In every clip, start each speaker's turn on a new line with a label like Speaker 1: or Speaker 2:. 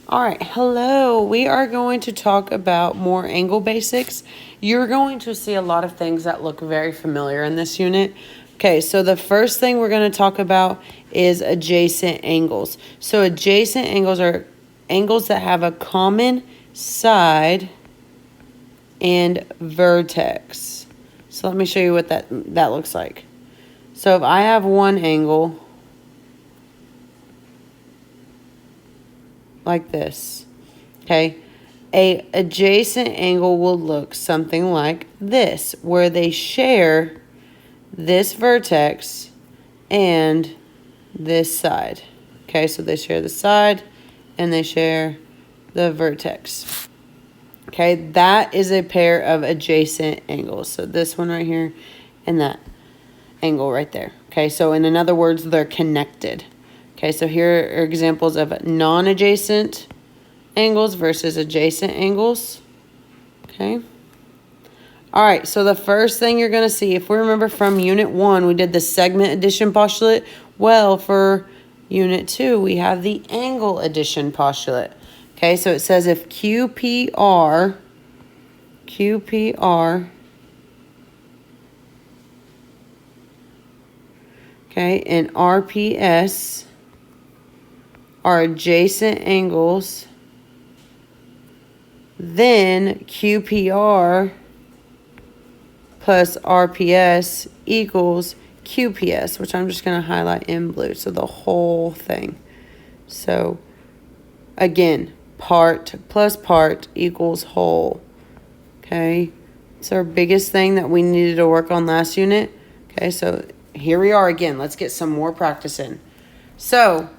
Speaker 1: All right, hello. We are going to talk about more angle basics. You're going to see a lot of things that look very familiar in this unit. Okay, so the first thing we're going to talk about is adjacent angles. So adjacent angles are angles that have a common side and vertex. So let me show you what that looks like. So if I have one angle like this, okay, a adjacent angle will look something like this, where they share this vertex and this side. Okay, so they share the side and they share the vertex. Okay, that is a pair of adjacent angles. So this one right here and that angle right there. Okay, so in other words, they're connected. Okay, so here are examples of non-adjacent angles versus adjacent angles. Okay. All right, so the first thing you're going to see, if we remember from Unit 1, we did the segment addition postulate. Well, for Unit 2, we have the angle addition postulate. Okay, so it says if QPR, okay, and RPS are adjacent angles, then QPR plus RPS equals QPS, which I'm just going to highlight in blue. So the whole thing. So again, part plus part equals whole. Okay. It's our biggest thing that we needed to work on last unit. Okay. So here we are again. Let's get some more practice in. So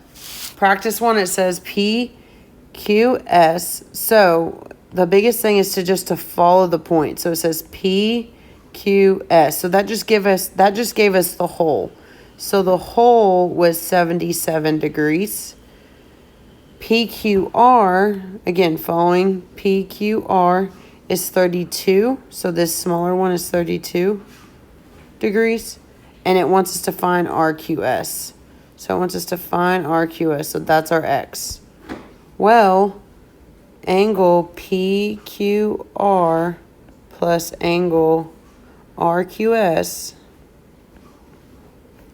Speaker 1: practice 1, it says PQS. So the biggest thing is to follow the point. So it says PQS. So that just gave us the whole. So the whole was 77 degrees. PQR, again, following PQR is 32. So this smaller one is 32 degrees. And it wants us to find RQS. So it wants us to find RQS. So that's our X. Well, angle PQR plus angle RQS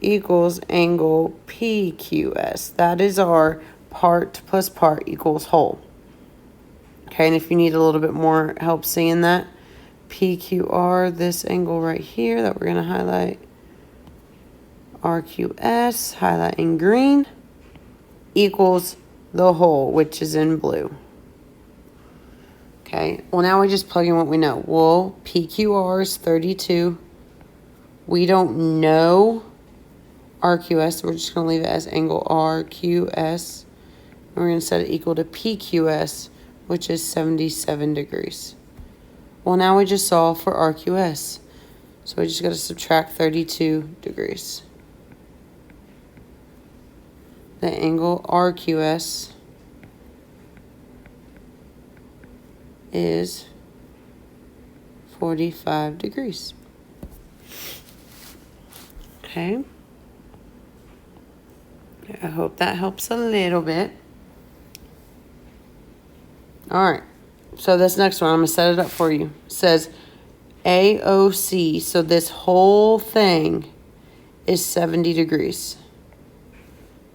Speaker 1: equals angle PQS. That is our part plus part equals whole. Okay, and if you need a little bit more help seeing that, PQR, this angle right here that we're going to highlight, RQS, highlight in green, equals the whole, which is in blue. Okay, well now we just plug in what we know. Well, PQR is 32. We don't know RQS, so we're just going to leave it as angle RQS. And we're going to set it equal to PQS, which is 77 degrees. Well, now we just solve for RQS. So we just got to subtract 32 degrees. The angle RQS is 45 degrees. Okay. I hope that helps a little bit. All right. So this next one, I'm going to set it up for you. It says AOC. So this whole thing is 70 degrees.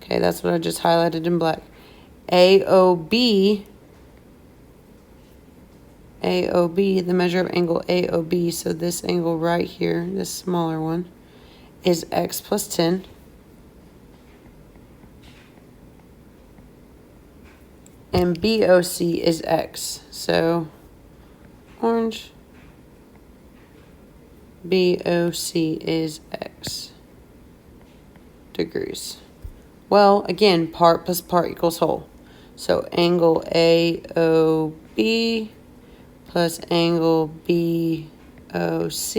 Speaker 1: Okay, that's what I just highlighted in black. AOB, the measure of angle AOB, so this angle right here, this smaller one, is X plus 10. And BOC is X. So, orange, BOC is X degrees. Well, again, part plus part equals whole. So angle AOB plus angle BOC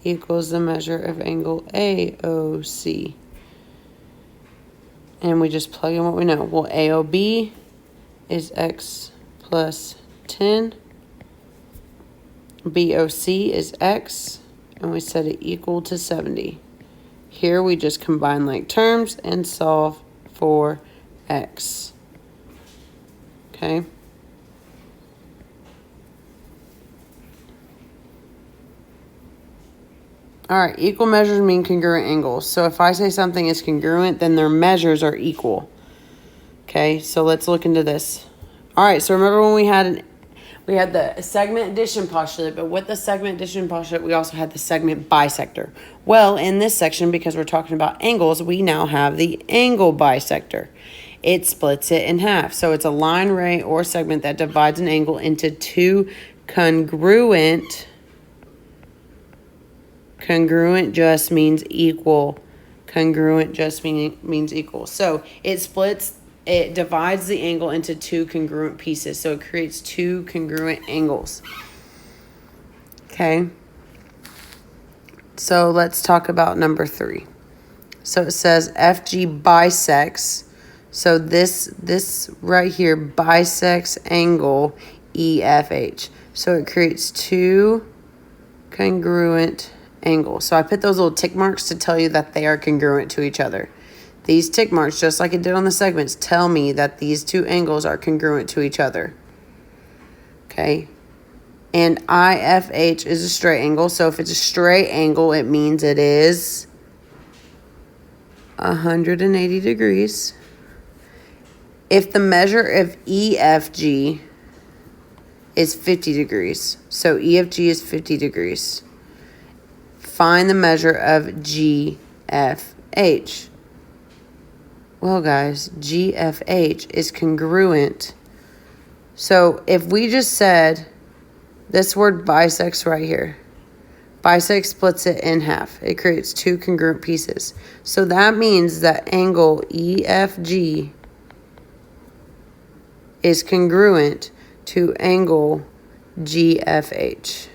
Speaker 1: equals the measure of angle AOC. And we just plug in what we know. Well, AOB is X plus 10. BOC is X. And we set it equal to 70. Here we just combine like terms and solve for X. Okay. All right, equal measures mean congruent angles. So if I say something is congruent, then their measures are equal. Okay, so let's look into this. All right, so remember when we had the segment addition postulate, but with the segment addition postulate, we also had the segment bisector. Well, in this section, because we're talking about angles, we now have the angle bisector. It splits it in half. So it's a line, ray, or segment that divides an angle into two congruent. Congruent just means equal. Congruent just means equal. So it divides the angle into two congruent pieces. So it creates two congruent angles. Okay. So let's talk about number 3. So it says FG bisects. So this right here bisects angle EFH. So it creates two congruent angles. So I put those little tick marks to tell you that they are congruent to each other. These tick marks, just like it did on the segments, tell me that these two angles are congruent to each other. Okay. And IFH is a straight angle. So if it's a straight angle, it means it is 180 degrees. If the measure of EFG is 50 degrees, so EFG is 50 degrees, find the measure of GFH. Well, guys, GFH is congruent. So if we just said this word bisects right here, bisect splits it in half. It creates two congruent pieces. So that means that angle EFG is congruent to angle GFH.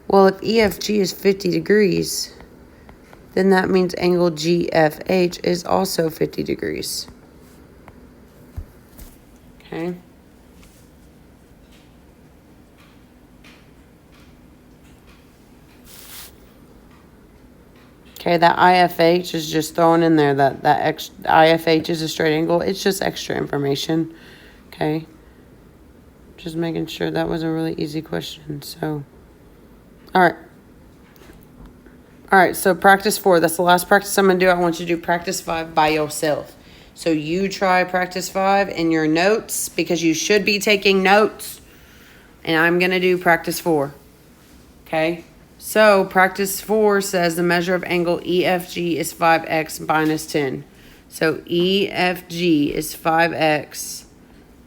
Speaker 1: Well, if EFG is 50 degrees, then that means angle GFH is also 50 degrees. Okay. Okay, that IFH is just thrown in there. That IFH is a straight angle. It's just extra information. Okay. Just making sure that was a really easy question. So, all right. All right, so practice 4. That's the last practice I'm going to do. I want you to do practice 5 by yourself. So you try practice 5 in your notes because you should be taking notes. And I'm going to do practice 4. Okay? So practice 4 says the measure of angle EFG is 5x minus 10. So EFG is 5x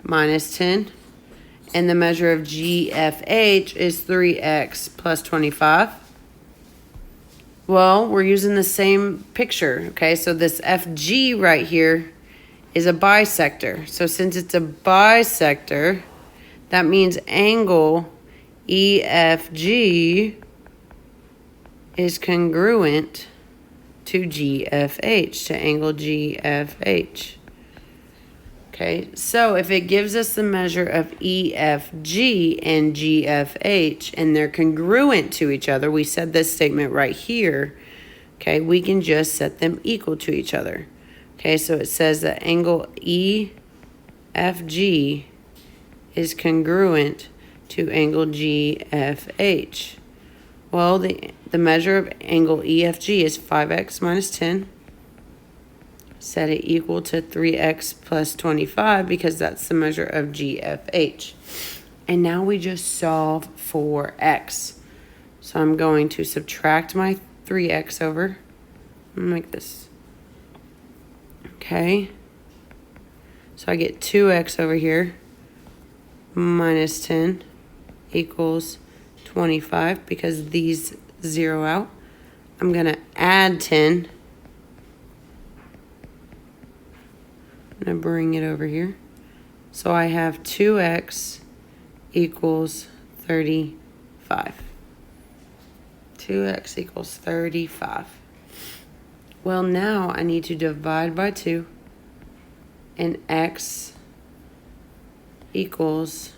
Speaker 1: minus 10. And the measure of GFH is 3x plus 25. Well, we're using the same picture, okay? So this FG right here is a bisector. So since it's a bisector, that means angle EFG is congruent to GFH, to angle GFH. Okay, so if it gives us the measure of EFG and GFH and they're congruent to each other, we said this statement right here, okay, we can just set them equal to each other. Okay, so it says that angle EFG is congruent to angle GFH. Well, the measure of angle EFG is 5x minus 10. Set it equal to 3x plus 25 because that's the measure of GFH. And now we just solve for x. So I'm going to subtract my 3x over. Like this. Okay. So I get 2x over here minus 10 equals 25 because these zero out. I'm going to add 10. I'm going to bring it over here. So I have 2x equals 35. 2x equals 35. Well, now I need to divide by 2. And x equals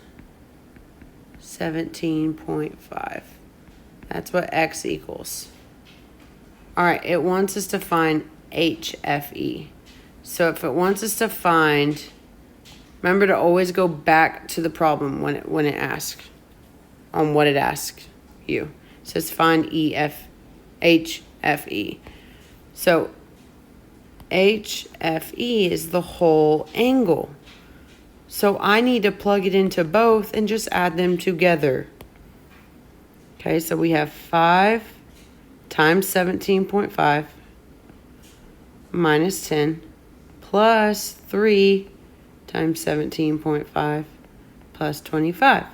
Speaker 1: 17.5. That's what x equals. All right, it wants us to find HFE. So if it wants us to find Remember to always go back to the problem when it asks, on what it asks you. It says find HFE. So HFE is the whole angle. So I need to plug it into both and just add them together. Okay, so we have 5 times 17.5 minus 10 plus 3 times 17.5 plus 25.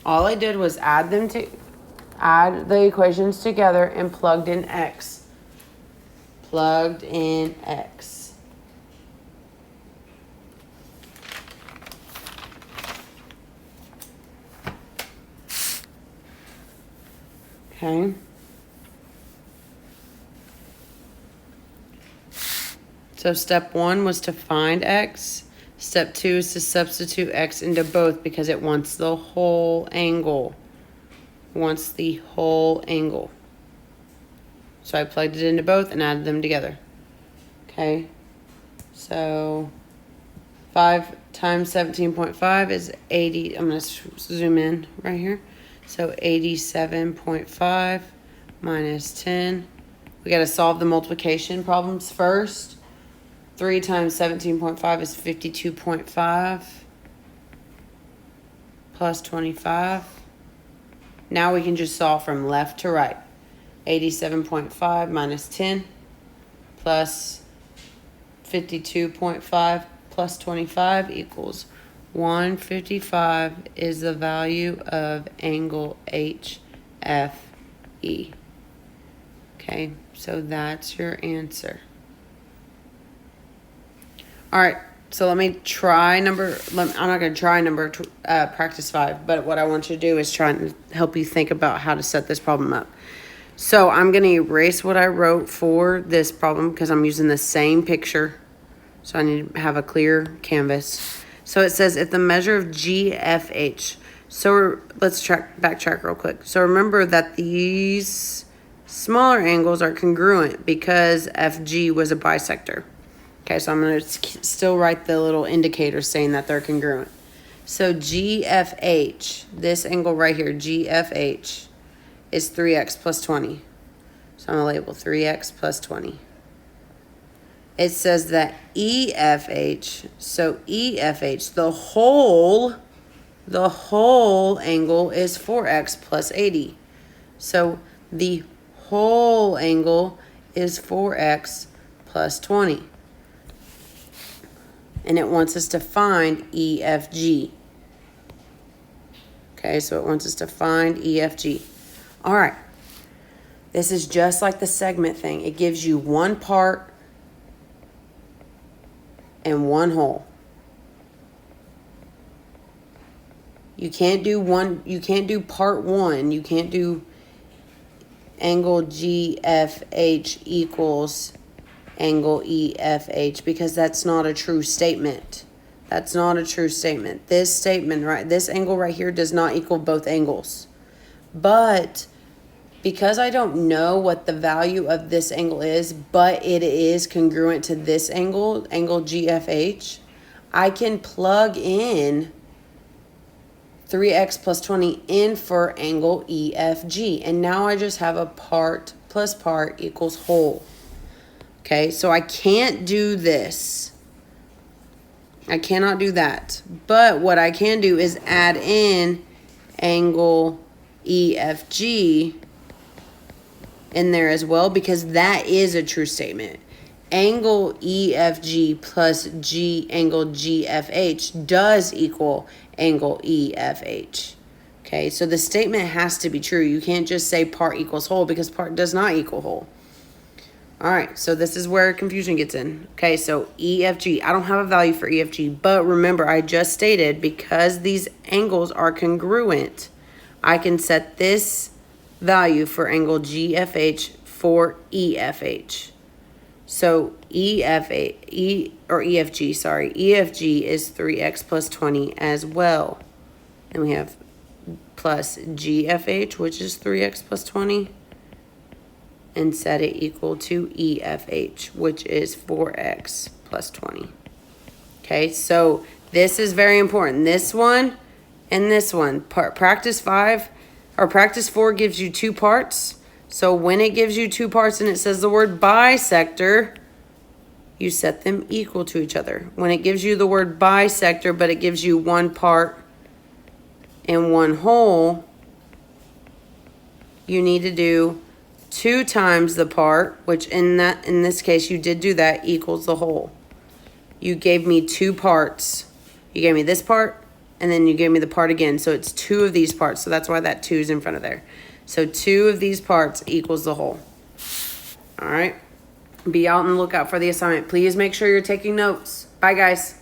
Speaker 1: All I did was add the equations together and plugged in x. Plugged in x. Okay. So step 1 was to find x. Step 2 is to substitute x into both because it wants the whole angle. It wants the whole angle. So I plugged it into both and added them together. Okay. So 5 times 17.5 is 80. I'm going to zoom in right here. So 87.5 minus 10. We got to solve the multiplication problems first. 3 times 17.5 is 52.5 plus 25. Now we can just solve from left to right. 87.5 minus 10 plus 52.5 plus 25 equals 155 is the value of angle HFE. Okay, so that's your answer. All right, so let me try I'm not going to try practice 5, but what I want you to do is try and help you think about how to set this problem up. So I'm going to erase what I wrote for this problem because I'm using the same picture. So I need to have a clear canvas. So it says if the measure of GFH. So let's backtrack real quick. So remember that these smaller angles are congruent because FG was a bisector. Okay, so I'm going to still write the little indicator saying that they're congruent. So GFH, this angle right here, GFH, is 3x plus 20. So I'm going to label 3x plus 20. It says that EFH, so EFH, the whole angle is 4x plus 80. So the whole angle is 4x plus 20. And it wants us to find EFG. Okay, so it wants us to find EFG. All right. This is just like the segment thing. It gives you one part and one whole. You can't do part 1. You can't do angle GFH equals angle EFH because that's not a true statement. That's not a true statement. This statement, right, this angle right here does not equal both angles. But because I don't know what the value of this angle is, but it is congruent to this angle GFH, I can plug in 3x plus 20 in for angle EFG. And now I just have a part plus part equals whole. Okay, so I can't do this. I cannot do that. But what I can do is add in angle EFG in there as well because that is a true statement. Angle EFG plus angle GFH does equal angle EFH. Okay, so the statement has to be true. You can't just say part equals whole because part does not equal whole. All right, so this is where confusion gets in. Okay, so EFG, I don't have a value for EFG, but remember I just stated because these angles are congruent, I can set this value for angle GFH for EFH. So EFG is 3x plus 20 as well. And we have plus GFH, which is 3x plus 20. And set it equal to EFH, which is 4x plus 20. Okay, so This is very important. This one and this one. Practice 5 or practice 4 gives you 2 parts. So when it gives you 2 parts and it says the word bisector, you set them equal to each other. When it gives you the word bisector, but it gives you 1 part and 1 whole, you need to do 2 times the part, which in this case you did do that, equals the whole. You gave me 2 parts. You gave me this part, and then you gave me the part again. So it's 2 of these parts. So that's why that 2 is in front of there. So 2 of these parts equals the whole. All right. Be out and look out for the assignment. Please make sure you're taking notes. Bye, guys.